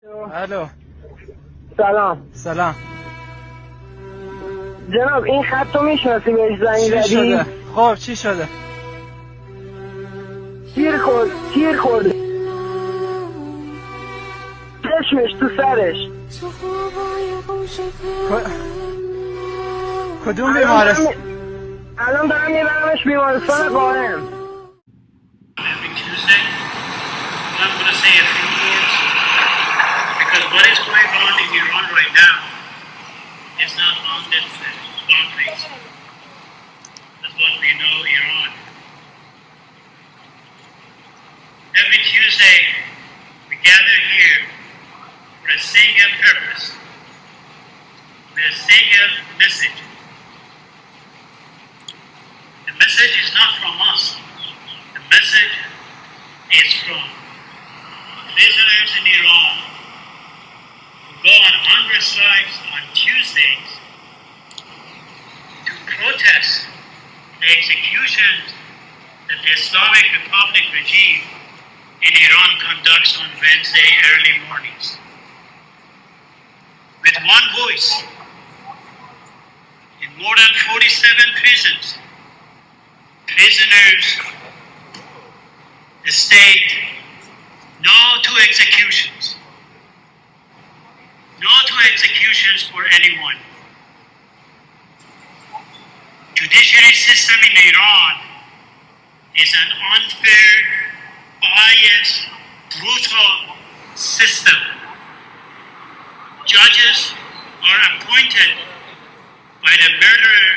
الو. سلام جناب، این خط رو میشناسی؟ بهش زنگ زدی؟ چی شده؟ خب چی شده؟ تیر خورده چشمش تو سرش. کدوم بیمارستان؟ الان دارم میبرمش بیمارستان قائم. Every Tuesday, I'm going to say a few words because what is going on in Iran right now is not bounded to the boundaries. That's what we know Iran. Every Tuesday, we gather here for a single purpose, with a single message. The message is not from us. The message is from prisoners in Iran who go on hunger strikes on Tuesdays to protest the executions that the Islamic Republic regime in Iran conducts on Wednesday early mornings. With one voice, in more than 47 prisons, prisoners state no to executions. No to executions for anyone. Judiciary system in Iran is an unfair, biased, brutal system. Judges are appointed by the murderer,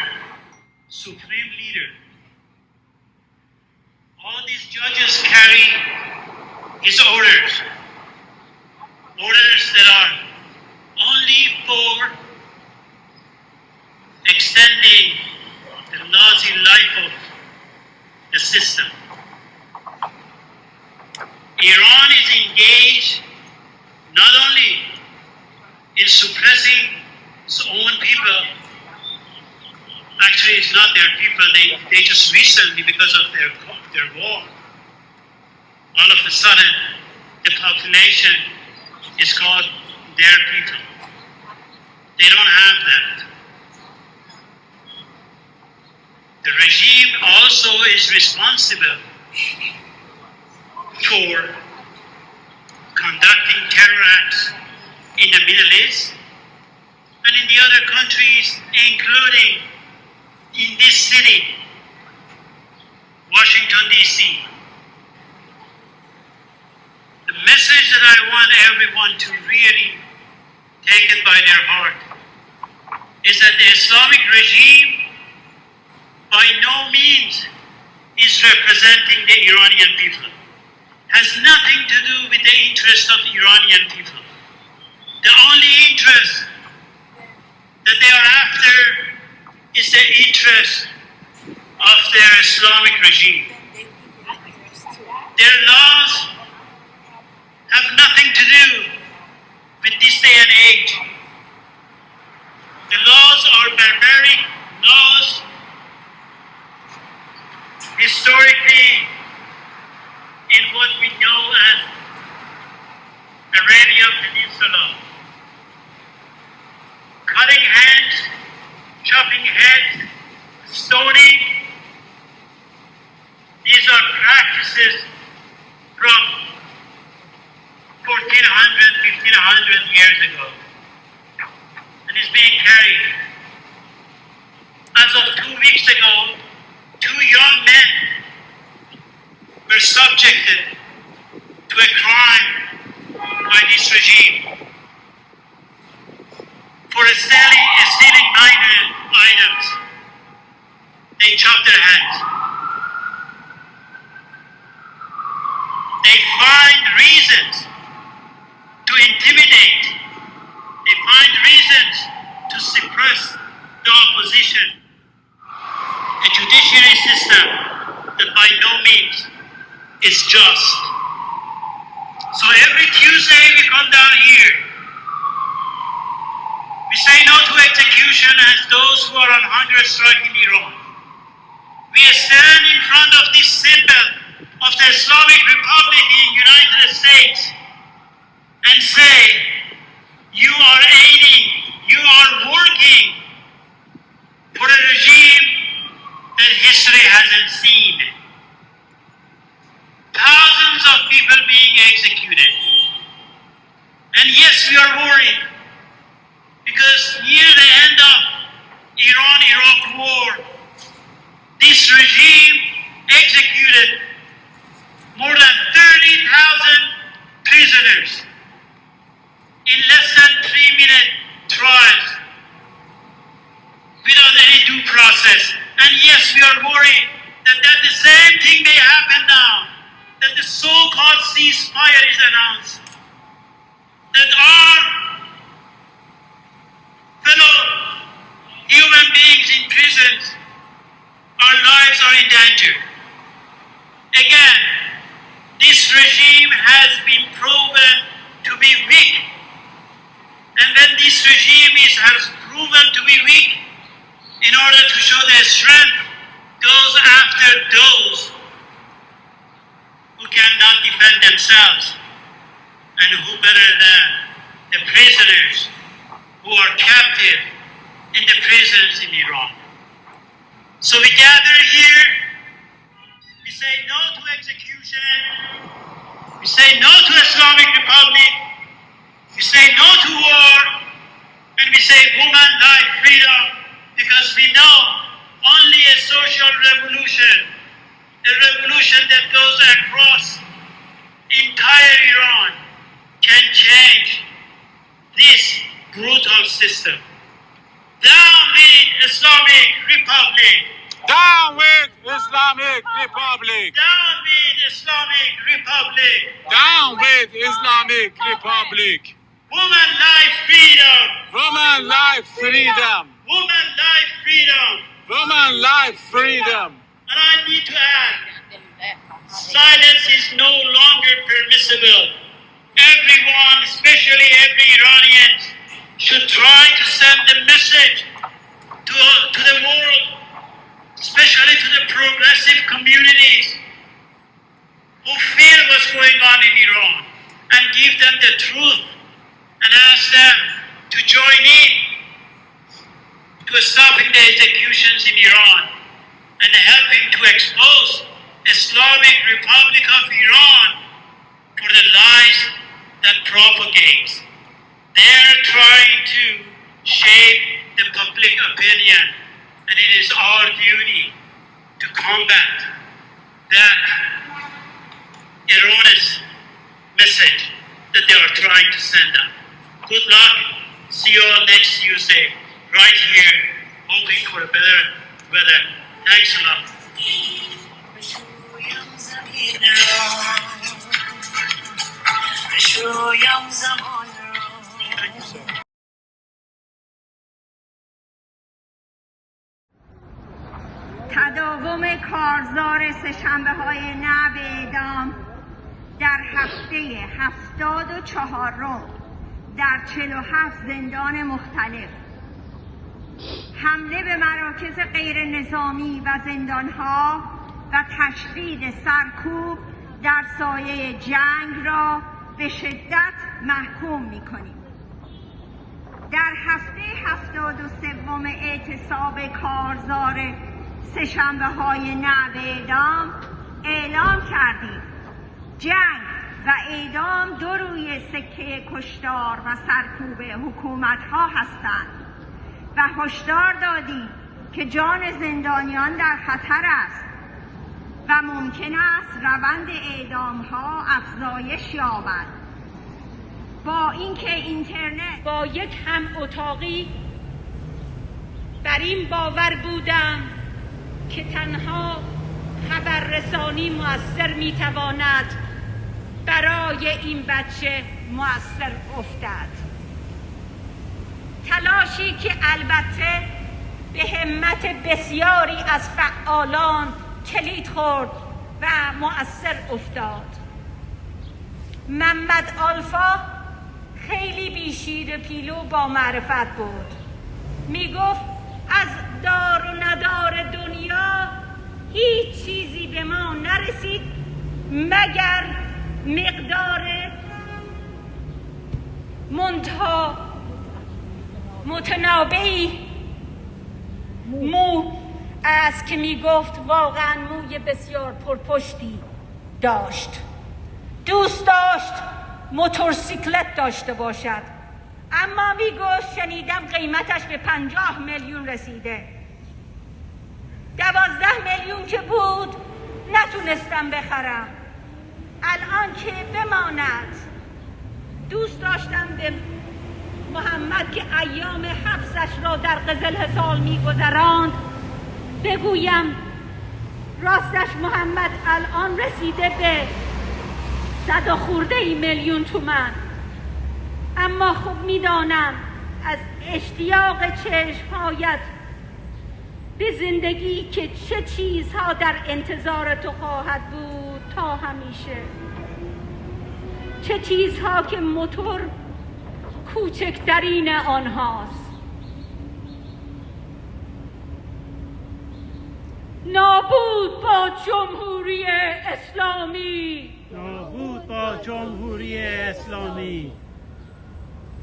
supreme leader. All these judges carry his orders. Orders that are only for extending the Nazi life of the system. Iran is engaged not only in suppressing its own people. Actually, it's not their people. They just recently, because of their war, all of a sudden, the population is called their people. They don't have that. The regime also is responsible for conducting terror acts in the Middle East and in the other countries, including in this city, Washington, D.C. The message that I want everyone to really take it by their heart is that the Islamic regime by no means is representing the Iranian people. Has nothing to do with the interest of the Iranian people. The only interest that they are after is the interest of their Islamic regime. Their laws have nothing to do with this day and age. The laws are barbaric laws, historically in what we know as Arabian Peninsula. Cutting hands, chopping heads, stoning. These are practices from 1400, 1500 years ago. And it's being carried. As of 2 weeks ago, 2 young men were subjected to a crime by this regime for stealing minor items. They chopped their hands. They find reasons to intimidate. They find reasons to suppress the opposition. A judiciary system that by no means is just. So every Tuesday we come down here. We say no to execution as those who are on hunger strike in Iran. We stand in front of this symbol of the Islamic Republic in the United States and say you are aiding, you are working for a regime that history hasn't seen. Thousands of people being executed. And yes, we are worried because near the end of Iran-Iraq war, this regime executed more than 30,000 prisoners in less than 3-minute trials without any due process. And yes, we are worried that the same thing may happen now, that the so-called ceasefire is announced, that our fellow human beings in prisons, our lives are in danger. Again, this regime has been proven to be weak. And when this regime has proven to be weak, in order to show their strength, goes after those who cannot defend themselves, and who better than the prisoners who are captive in the prisons in Iran. So we gather here, we say no to execution, we say no to Islamic Republic, we say no to war, and we say woman, life, freedom, because we know only a social revolution, a revolution that goes across entire Iran, can change this brutal system. Down with Islamic Republic! Down with Islamic Republic! Down with Islamic Republic! Down with Islamic Republic! Woman, life, freedom! Woman, life, freedom! Woman, life, freedom! Woman, life, freedom! And I need to add, silence is no longer permissible. Everyone, especially every Iranian, should try to send a message to the world, especially to the progressive communities who feel what's going on in Iran, and give them the truth and ask them to join in to stopping the executions in Iran and helping to expose Islamic Republic of Iran for the lies that propagates. They're trying to shape the public opinion, and it is our duty to combat that erroneous message that they are trying to send out. Good luck. See you all next Tuesday, right here, hoping for a better weather. Thanks a lot. تداوم کارزار سه‌شنبه‌های نه به اعدام در هفته 74 در 47 زندان مختلف، حمله به مراکز غیر نظامی و زندانها و تشدید سرکوب در سایه جنگ را به شدت محکوم می‌کنیم. در هفته 73 اعتصاب کارزار سه‌شنبه‌های نه به اعدام اعلام کردیم جنگ و اعدام دو روی سکه کشتار و سرکوب حکومت‌ها هستند و هشدار دادیم که جان زندانیان در خطر است و ممکن است روند اعدام‌ها افزایش یابد. با اینکه اینترنت با یک هم اتاقی بر این باور بودم که تنها خبررسانی مؤثر میتواند برای این بچه مؤثر افتد. تلاشی که البته به همت بسیاری از فعالان کلید خورد و مؤثر افتاد. محمد آلفا خیلی بیشیر پیلو با معرفت بود. می گفت از دار و ندار دنیا هیچ چیزی به ما نرسید مگر مقدار منتها متنابعی مو است که می گفت واقعا موی بسیار پرپشتی داشت. دوست داشت موتورسیکلت داشته باشد، اما می گفت شنیدم قیمتش به 50 میلیون رسیده. 12 میلیون که بود نتونستم بخرم. الان که بماند دوست داشتم به محمد که ایام حبسش را در قزلحصار می‌گذراند بگویم راستش محمد الان رسیده به 100 خورده میلیون تومان، اما خب میدانم از اشتیاق چشمهایت به زندگی که چه چیزها در انتظار تو خواهد بود تا همیشه، چه چیزها که موتور کوچکترین آنهاست. نابود با جمهوری اسلامی، نابود با جمهوری اسلامی،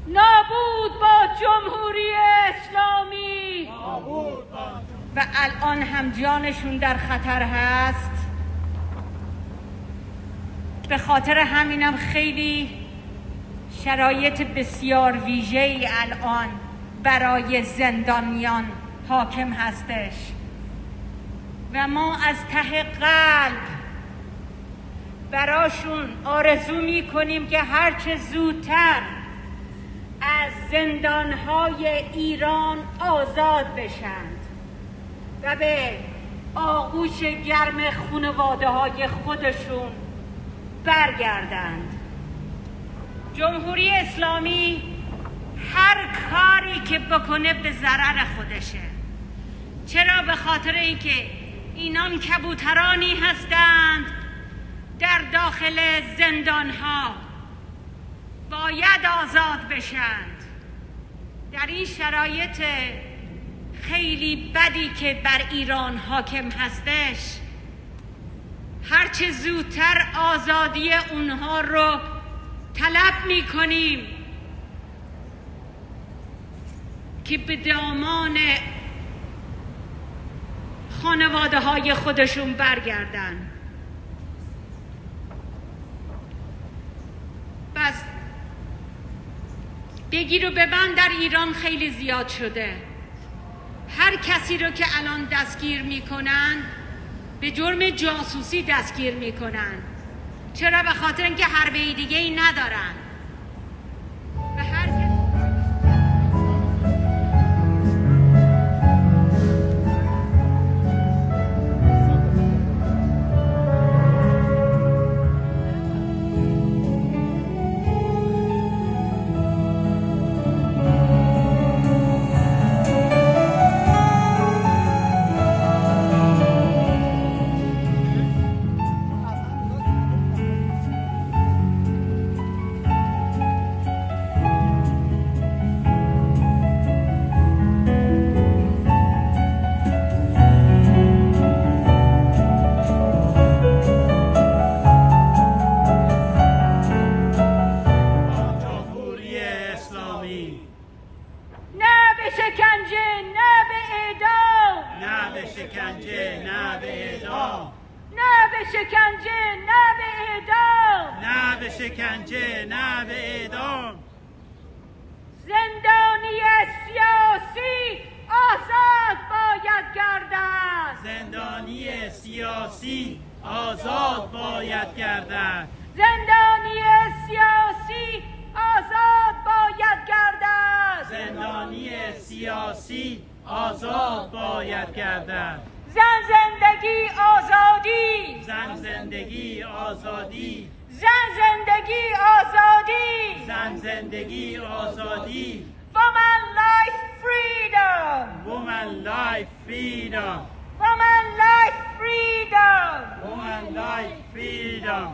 نابود با جمهوری اسلامی. نابود با و الان هم جانشون در خطر هست. به خاطر همینم خیلی شرایط بسیار ویژه‌ای الان برای زندانیان حاکم هستش و ما از ته قلب براشون آرزو می‌کنیم که هرچه زودتر از زندان‌های ایران آزاد بشند و به آغوش گرم خانواده‌های خودشون برگردند. جمهوری اسلامی هر کاری که بکنه به ضرر خودشه. چرا؟ به خاطر اینکه اینان کبوترانی هستند در داخل زندان‌ها باید آزاد بشند. در این شرایط خیلی بدی که بر ایران حاکم هستش، هرچه زودتر آزادی اونها رو طلب می‌کنیم که به دامان خانواده‌های خودشون برگردن. بس بگیر و ببند در ایران خیلی زیاد شده. هر کسی رو که الان دستگیر میکنن به جرم جاسوسی دستگیر میکنن. چرا؟ به خاطر اینکه حربه دیگه ای ندارن و هر شکنجه نه به اعدام. زندانی سیاسی آزاد باید گردد. زندانی سیاسی آزاد باید گردد. زندانی سیاسی آزاد باید گردد. زندانی سیاسی آزاد باید گردد. زن زندگی آزادی. زن زندگی آزادی. زن زندگی آزادی. زن زندگی آزادی. Woman life freedom. Woman life freedom. Woman life freedom. Woman life freedom.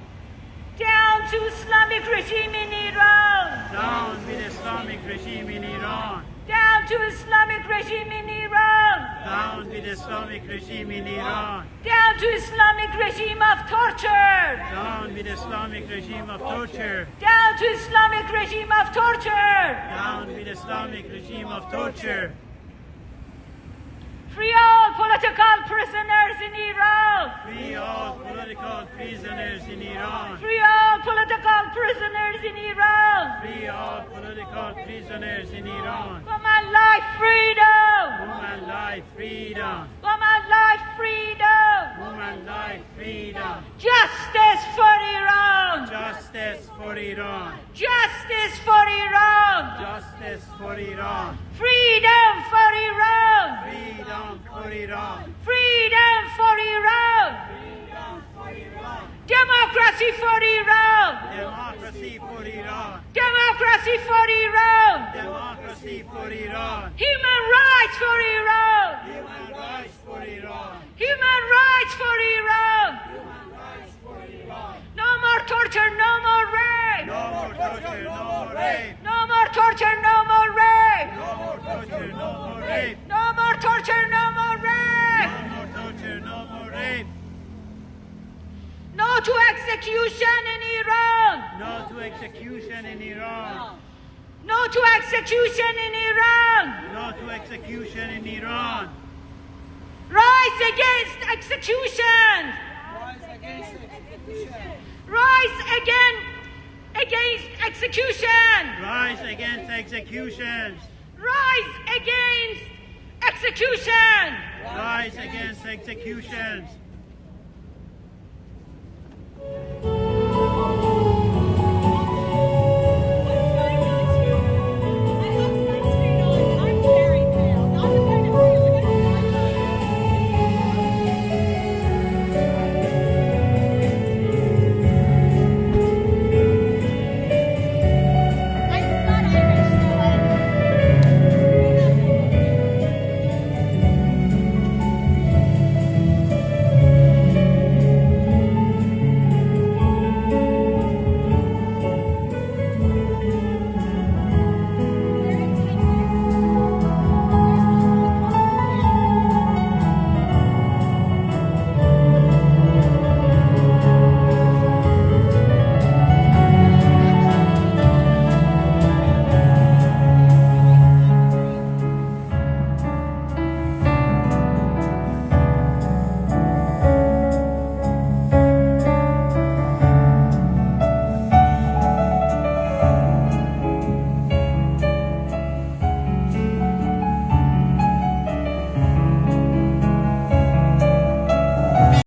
Down to Islamic regime in Iran. Down with Islamic regime in Iran. Down to Islamic regime in Iran. Down with Islamic regime in Iran. Down to Islamic regime of torture. Down with with Islamic regime of torture. Down to Islamic regime of torture. Down with Islamic regime of torture. Free all political prisoners in Iran. Free all political prisoners in Iran. Free all political prisoners in Iran. Free all political prisoners in Iran. Woman life freedom. Woman life freedom. Woman life freedom. Woman life freedom. Justice for Iran. Justice for Iran. Justice for Iran. Justice for Iran. Freedom for Iran. Freedom for Iran. Freedom for Iran. Freedom for Iran. Democracy for Iran. Democracy for Iran. Democracy for Iran. Democracy for Iran. Human rights for Iran. Human rights for Iran. Human rights for Iran. Human rights for Iran. No more torture, no more rape. No more torture, no more rape. No more torture, no more rape. No more torture, no more rape. No more torture, no more rape. No more torture, no more rape. No to execution in Iran. No to execution in Iran. No to execution in Iran. No to execution in Iran. Rise against execution. Rise against execution. Rise against execution. Rise against executions. Rise against execution. Rise against executions.